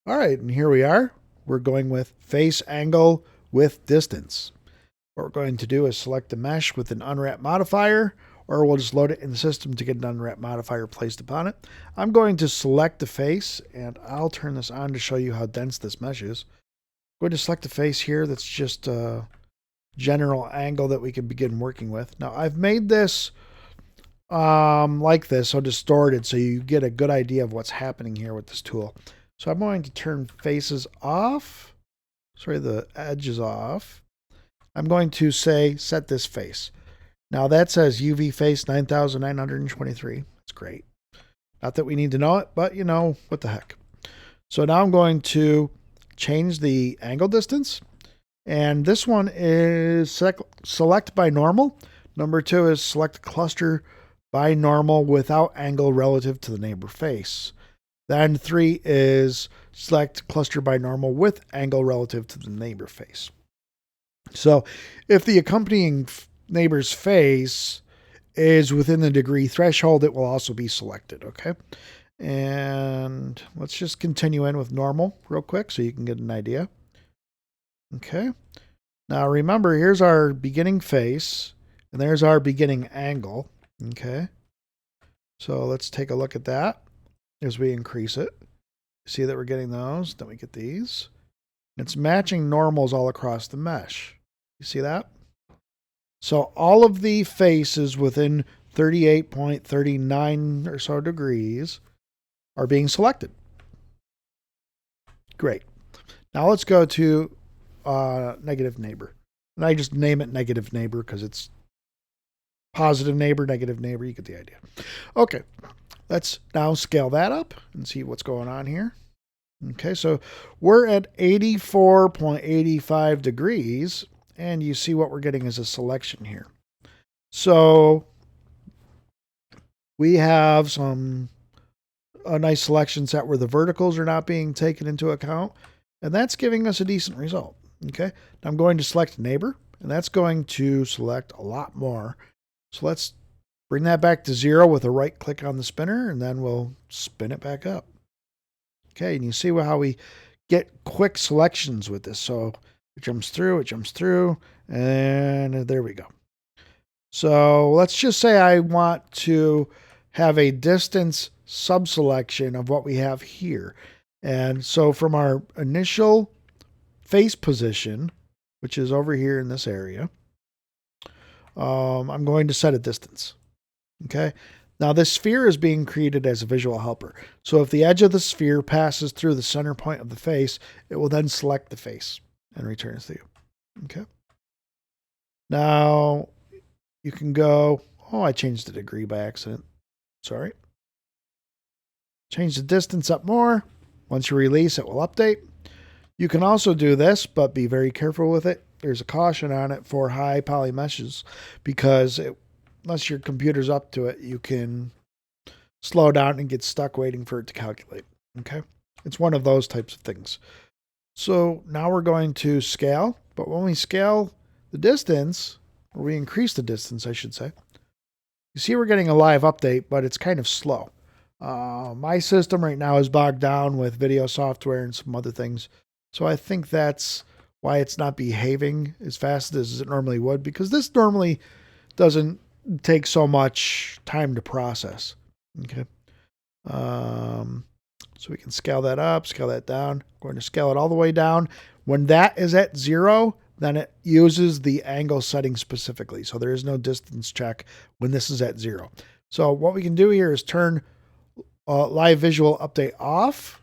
All right, and here we are. We're going with face angle with distance. What we're going to do is select the mesh with an unwrap modifier, or we'll just load it in the system to get an unwrap modifier placed upon it. I'm going to select the face, and I'll turn this on to show you how dense this mesh is. I'm going to select the face here. That's just a general angle that we can begin working with. Now, I've made this like this, so distorted, so you get a good idea of what's happening here with this tool. So I'm going to turn faces off. Sorry, the edge is off. I'm going to say set this face. Now that says UV face 9923. That's great. Not that we need to know it, but you know, what the heck. So now I'm going to change the angle distance. And this one is select by normal. Number 2 is select cluster by normal without angle relative to the neighbor face. Then 3 is select cluster by normal with angle relative to the neighbor face. So if the accompanying neighbor's face is within the degree threshold, it will also be selected, okay? And let's just continue in with normal real quick so you can get an idea. Okay. Now remember, here's our beginning face, and there's our beginning angle, okay? So let's take a look at that. As we increase it, see that we're getting those, then we get these. It's matching normals all across the mesh. You see that? So all of the faces within 38.39 or so degrees are being selected. Great. Now let's go to negative neighbor. And I just name it negative neighbor because it's positive neighbor, negative neighbor. You get the idea. Okay. Let's now scale that up and see what's going on here. Okay, so we're at 84.85 degrees, and you see what we're getting is a selection here. So we have some a nice selection set where the verticals are not being taken into account, and that's giving us a decent result. Okay, now I'm going to select neighbor, and that's going to select a lot more. So let's bring that back to 0 with a right click on the spinner, and then we'll spin it back up. Okay, and you see how we get quick selections with this. So it jumps through, and there we go. So let's just say I want to have a distance subselection of what we have here. And so from our initial face position, which is over here in this area, I'm going to set a distance. Okay. Now this sphere is being created as a visual helper. So if the edge of the sphere passes through the center point of the face, it will then select the face and return it to you. Okay. Now you can go, I changed the degree by accident. Sorry. Change the distance up more. Once you release, it will update. You can also do this, but be very careful with it. There's a caution on it for high poly meshes because unless your computer's up to it, you can slow down and get stuck waiting for it to calculate. Okay. It's one of those types of things. So now we're going to scale, but when we scale the distance, or we increase the distance, I should say, you see we're getting a live update, but it's kind of slow. My system right now is bogged down with video software and some other things. So I think that's why it's not behaving as fast as it normally would, because this normally doesn't take so much time to process. Okay. So we can scale that up, scale that down. We're going to scale it all the way down. When that is at 0, then it uses the angle setting specifically. So there is no distance check when this is at 0. So what we can do here is turn live visual update off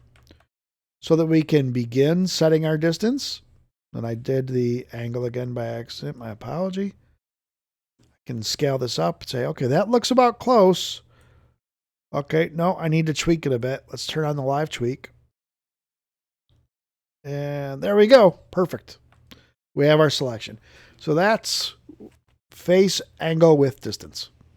so that we can begin setting our distance. And I did the angle again by accident. My apology. I can scale this up and say, okay, that looks about close. Okay, no, I need to tweak it a bit. Let's turn on the live tweak. And there we go. Perfect. We have our selection. So that's face angle with distance.